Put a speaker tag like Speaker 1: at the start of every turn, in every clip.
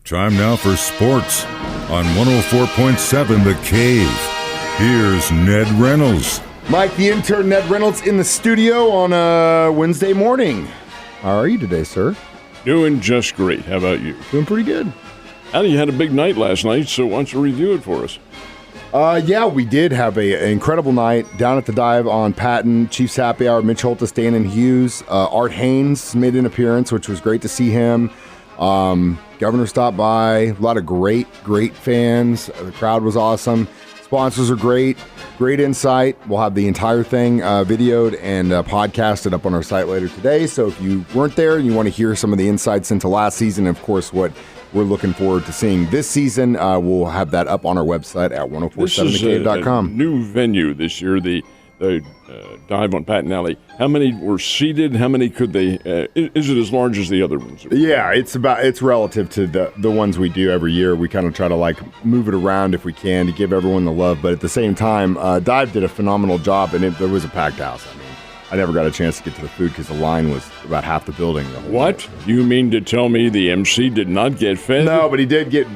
Speaker 1: Time now for sports on 104.7 The Cave. Here's Ned Reynolds.
Speaker 2: Mike, the intern, Ned Reynolds, in the studio on a Wednesday morning. How are you today, sir?
Speaker 3: Doing just great. How about you?
Speaker 2: Doing pretty good.
Speaker 3: Allie, you had a big night last night, so why don't you review it for us?
Speaker 2: Yeah, we did have an incredible night down at the Dive on Patton. Chiefs Happy Hour, Mitch Holtis, Dan and Hughes. Art Haynes made an appearance, which was great to see him. Governor stopped by. A lot of great fans. The crowd was awesome. Sponsors are great. Great insight. We'll have the entire thing videoed and podcasted up on our site later today. So if you weren't there and you want to hear some of the insights into last season, and of course, what we're looking forward to seeing this season, we'll have that up on our website at 1047thecave.com.
Speaker 3: This is a new venue this year, the Dive on Patton Alley. How many were seated? How many could they? Is it as large as the other ones?
Speaker 2: Yeah, it's relative to the ones we do every year. We kind of try to move it around if we can to give everyone the love. But at the same time, Dive did a phenomenal job, and there was a packed house. I mean, I never got a chance to get to the food because the line was about half the building.
Speaker 3: What? You mean to tell me the MC did not get fed?
Speaker 2: No, but he did get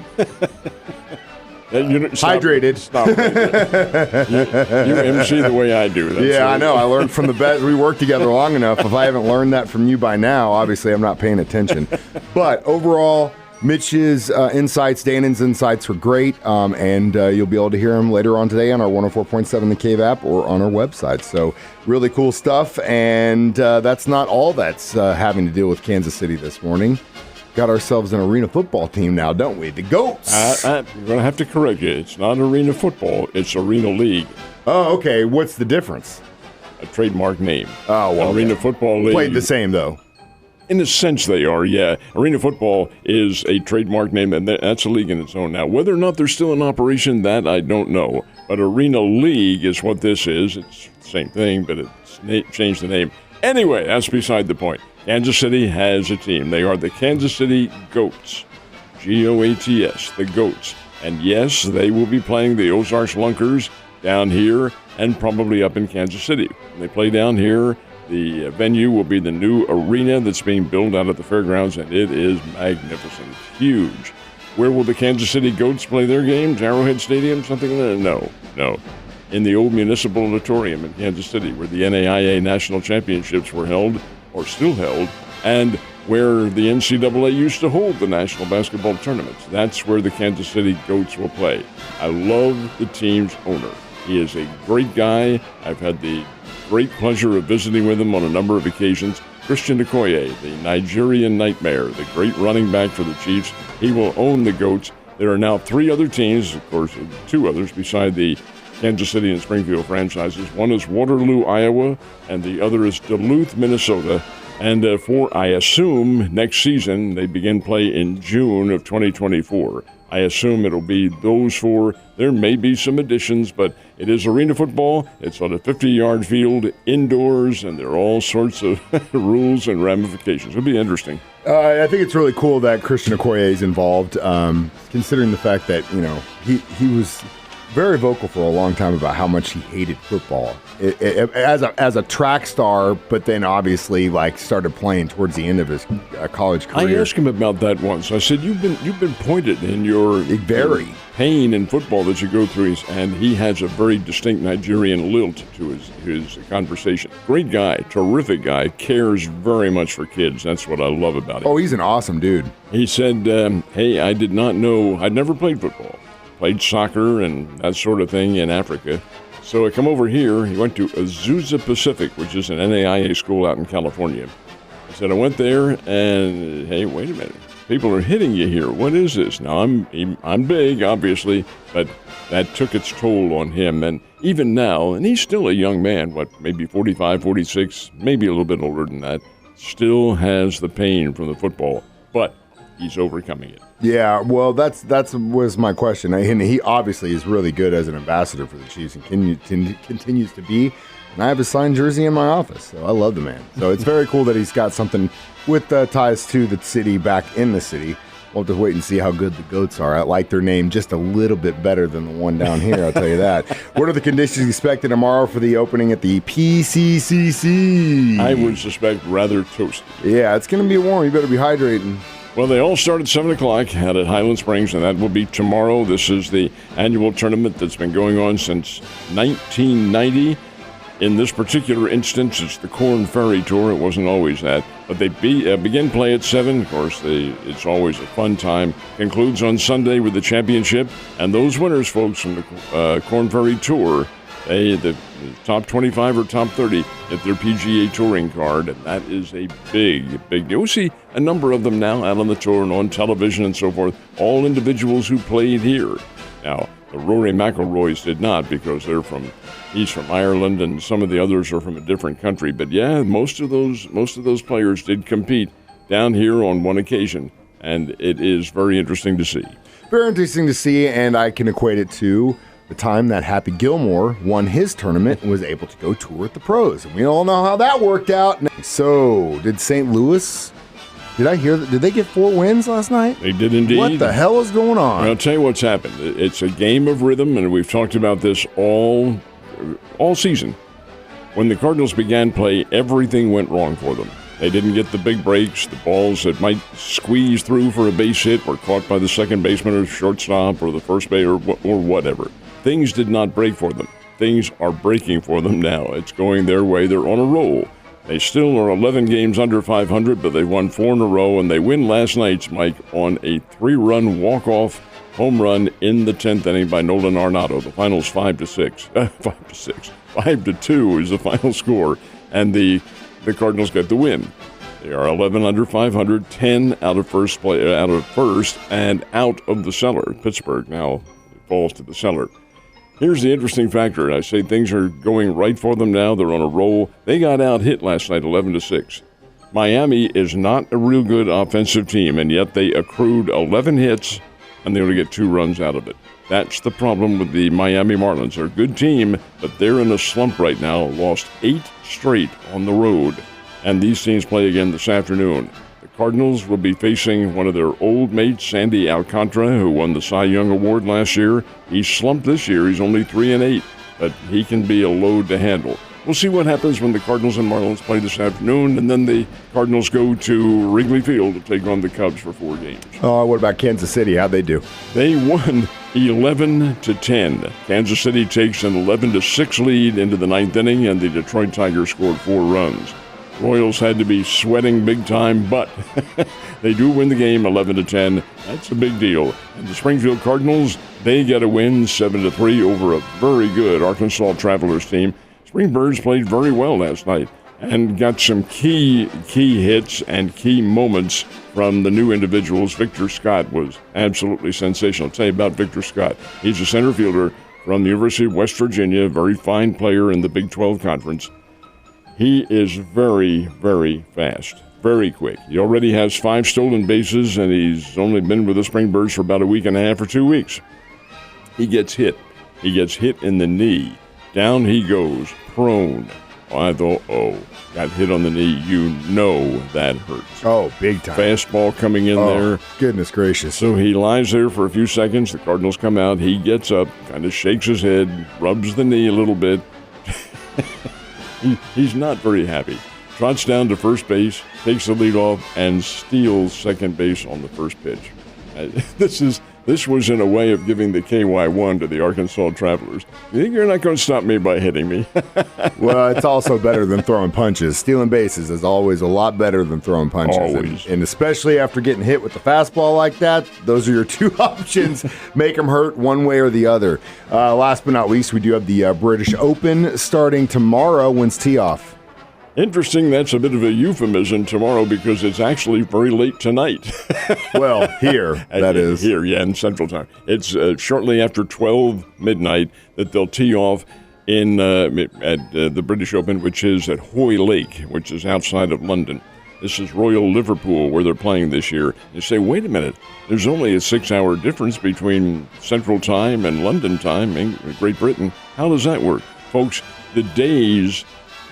Speaker 2: hydrated.
Speaker 3: Stop right there. You MC the way I do.
Speaker 2: That's I know. I learned from the best. We worked together long enough. If I haven't learned that from you by now, obviously I'm not paying attention. But overall, Mitch's insights, Danon's insights were great, and you'll be able to hear them later on today on our 104.7 The Cave app or on our website. So really cool stuff, and that's not all that's having to deal with Kansas City this morning. Got ourselves an arena football team now, don't we? The Goats.
Speaker 3: I'm going to have to correct you. It's not arena football. It's arena league.
Speaker 2: Oh, okay. What's the difference?
Speaker 3: A trademark name.
Speaker 2: Oh, well.
Speaker 3: Arena football league.
Speaker 2: Played the same, though.
Speaker 3: In a sense, they are, yeah. Arena football is a trademark name, and that's a league in its own. Now, whether or not they're still in operation, that I don't know. But Arena League is what this is. It's the same thing, but it's changed the name. Anyway, that's beside the point. Kansas City has a team. They are the Kansas City Goats. G-O-A-T-S, the Goats. And yes, they will be playing the Ozarks Lunkers down here and probably up in Kansas City. When they play down here, the venue will be the new arena that's being built out at the fairgrounds, and it is magnificent. It's huge. Where will the Kansas City Goats play their games? Arrowhead Stadium? Something like that? No. In the old Municipal Auditorium in Kansas City, where the NAIA National Championships were held, or still held, and where the NCAA used to hold the national basketball tournaments. That's where the Kansas City Goats will play. I love the team's owner. He is a great guy. I've had the great pleasure of visiting with him on a number of occasions. Christian Okoye, the Nigerian Nightmare, the great running back for the Chiefs. He will own the Goats. There are now 3 other teams, of course, 2 others beside the Kansas City and Springfield franchises. One is Waterloo, Iowa, and the other is Duluth, Minnesota. And for, I assume, next season, they begin play in June of 2024. I assume it'll be those 4. There may be some additions, but it is arena football. It's on a 50-yard field, indoors, and there are all sorts of rules and ramifications. It'll be interesting.
Speaker 2: I think it's really cool that Christian Okoye is involved, considering the fact that, he was very vocal for a long time about how much he hated football as a track star, but then obviously started playing towards the end of his college career.
Speaker 3: I asked him about that once. I said, "You've been pointed in your pain in football that you go through," and he has a very distinct Nigerian lilt to his conversation. Great guy, terrific guy, cares very much for kids. That's what I love about him.
Speaker 2: Oh, he's an awesome dude.
Speaker 3: He said, "Hey, I did not know. I'd never played football. Played soccer and that sort of thing in Africa. So I come over here." He went to Azusa Pacific, which is an NAIA school out in California. He said, "I went there and, hey, wait a minute. People are hitting you here. What is this?" Now, I'm big, obviously, but that took its toll on him. And even now, and he's still a young man, maybe 45, 46, maybe a little bit older than that, still has the pain from the football. But he's overcoming it.
Speaker 2: Yeah, well, that's was my question. And he obviously is really good as an ambassador for the Chiefs and continues to be. And I have his signed jersey in my office, so I love the man. So it's very cool that he's got something with ties to the city back in the city. We'll have to wait and see how good the Goats are. I like their name just a little bit better than the one down here, I'll tell you that. What are the conditions expected tomorrow for the opening at the PCCC?
Speaker 3: I would suspect rather toasty.
Speaker 2: Yeah, it's going to be warm. You better be hydrating.
Speaker 3: Well, they all start at 7 o'clock out at Highland Springs, and that will be tomorrow. This is the annual tournament that's been going on since 1990. In this particular instance, it's the Corn Ferry Tour. It wasn't always that. But they begin play at 7. Of course, it's always a fun time. Concludes on Sunday with the championship. And those winners, folks, from the Corn Ferry Tour, the top 25 or top 30 get their PGA Touring card. And that is a big, big deal. We see a number of them now out on the tour and on television and so forth. All individuals who played here. Now, the Rory McIlroys did not because he's from Ireland, and some of the others are from a different country. But yeah, most of those players did compete down here on one occasion, and it is very interesting to see.
Speaker 2: Very interesting to see, and I can equate it to the time that Happy Gilmore won his tournament and was able to go tour with the pros. And we all know how that worked out. So, did St. Louis... Did I hear that? Did they get 4 wins last night?
Speaker 3: They did indeed.
Speaker 2: What the hell is going on?
Speaker 3: I'll tell you what's happened. It's a game of rhythm, and we've talked about this all season. When the Cardinals began play, everything went wrong for them. They didn't get the big breaks. The balls that might squeeze through for a base hit were caught by the second baseman or shortstop or the first base or whatever. Things did not break for them. Things are breaking for them now. It's going their way. They're on a roll. They still are 11 games under 500, but they won 4 in a row, and they win last night, Mike, on a 3-run walk-off home run in the 10th inning by Nolan Arenado. The final's 5-6. 5-2 is the final score, and the Cardinals get the win. They are 11 under 500, 10 out of first, and out of the cellar. Pittsburgh now falls to the cellar. Here's the interesting factor. I say things are going right for them now. They're on a roll. They got out hit last night 11-6. Miami is not a real good offensive team, and yet they accrued 11 hits, and they only get 2 runs out of it. That's the problem with the Miami Marlins. They're a good team, but they're in a slump right now. Lost 8 straight on the road, and these teams play again this afternoon. Cardinals will be facing one of their old mates, Sandy Alcantara, who won the Cy Young Award last year. He's slumped this year. He's only 3-8, but he can be a load to handle. We'll see what happens when the Cardinals and Marlins play this afternoon, and then the Cardinals go to Wrigley Field to take on the Cubs for 4 games.
Speaker 2: Oh, what about Kansas City? How'd they do?
Speaker 3: They won 11-10. Kansas City takes an 11-6 lead into the 9th inning, and the Detroit Tigers scored 4 runs. Royals had to be sweating big time, but they do win the game 11-10. That's a big deal. And the Springfield Cardinals, they get a win 7-3 over a very good Arkansas Travelers team. Springbirds played very well last night and got some key hits and key moments from the new individuals. Victor Scott was absolutely sensational. I'll tell you about Victor Scott. He's a center fielder from the University of West Virginia, a very fine player in the Big 12 Conference. He is very, very fast, very quick. He already has 5 stolen bases, and he's only been with the Springbirds for about a week and a half or 2 weeks. He gets hit. He gets hit in the knee. Down he goes, prone. I thought, got hit on the knee. You know that hurts.
Speaker 2: Oh, big time.
Speaker 3: Fastball coming in there.
Speaker 2: Goodness gracious.
Speaker 3: So he lies there for a few seconds. The Cardinals come out. He gets up, kind of shakes his head, rubs the knee a little bit. He's not very happy. Trots down to first base, takes the lead off, and steals second base on the first pitch. This was in a way of giving the KY1 to the Arkansas Travelers. You think you're not going to stop me by hitting me?
Speaker 2: Well, it's also better than throwing punches. Stealing bases is always a lot better than throwing punches.
Speaker 3: Always.
Speaker 2: And especially after getting hit with the fastball like that, those are your 2 options. Make them hurt one way or the other. Last but not least, we do have the British Open starting tomorrow. When's tee off?
Speaker 3: Interesting, that's a bit of a euphemism tomorrow because it's actually very late tonight.
Speaker 2: Well, here, that is.
Speaker 3: Here, yeah, in Central Time. It's shortly after 12 midnight that they'll tee off at the British Open, which is at Hoy Lake, which is outside of London. This is Royal Liverpool where they're playing this year. You say, wait a minute, there's only a 6-hour difference between Central Time and London Time in Great Britain. How does that work? Folks, the days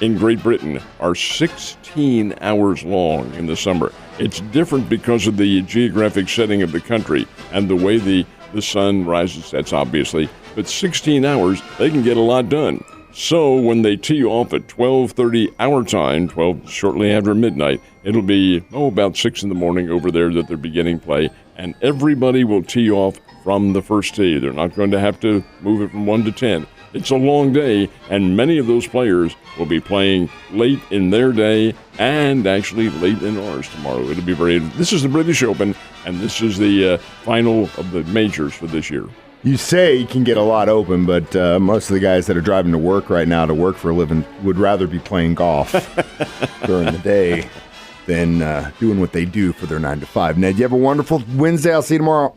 Speaker 3: in Great Britain are 16 hours long in the summer. It's different because of the geographic setting of the country and the way the sun rises, that's obviously. But 16 hours, they can get a lot done. So when they tee off at 12:30 our time, shortly after midnight, It'll be, about 6 in the morning over there that they're beginning play, and everybody will tee off from the first tee. They're not going to have to move it from 1 to 10. It's a long day, and many of those players will be playing late in their day and actually late in ours tomorrow. It'll be this is the British Open, and this is the final of the majors for this year.
Speaker 2: You say you can get a lot open, but most of the guys that are driving to work right now to work for a living would rather be playing golf during the day than doing what they do for their 9 to 5. Ned, you have a wonderful Wednesday. I'll see you tomorrow.